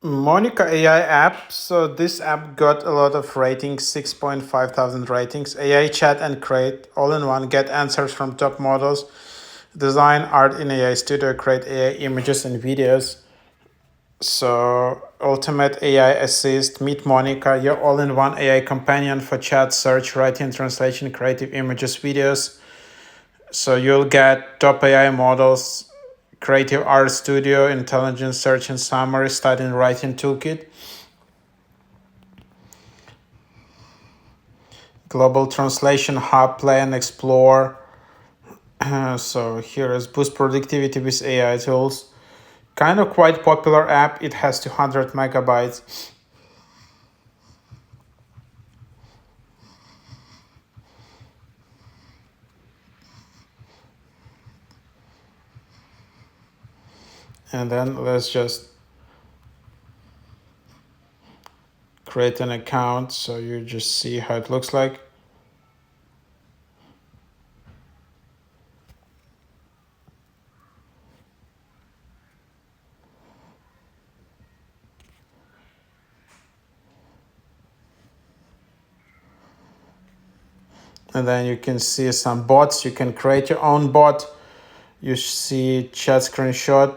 Monica AI app. So this app got a lot of ratings, 6.5 thousand ratings. AI chat and create all in one. Get answers from top models. Design art in AI Studio. Create AI images and videos. So ultimate AI assist. Meet Monica, your all-in-one AI companion for chat, search, writing, translation, creative images, videos. So you'll get top AI models, creative art studio, intelligent search and summary, study and writing toolkit, global translation hub, play and explore. So here is boost productivity with AI tools. Kind of quite popular app. It has 200 megabytes. And then let's just create an account so you just see how it looks like. And then you can see some bots. You can create your own bot. You see chat screenshot.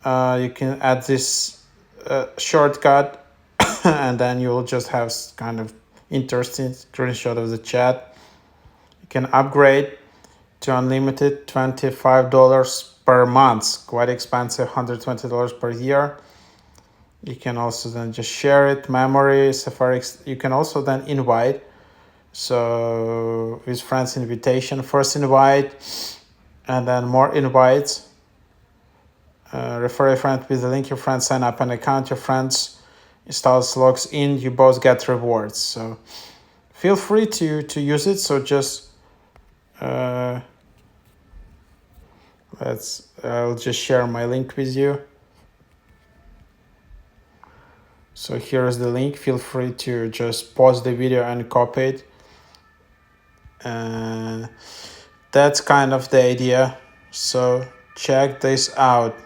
You can add this shortcut and then you'll just have kind of interesting screenshot of the chat. You can upgrade to unlimited, $25 per month. Quite expensive, $120 per year. You can also then just share it, memory, Safari. You can also then invite. So with friends invitation, first invite, and then more invites. Refer a friend with the link. Your friends sign up an account. Your friends installs, logs in. You both get rewards. So feel free to use it. So just I'll just share my link with you. So here is the link. Feel free to just pause the video and copy it. And that's kind of the idea. So check this out.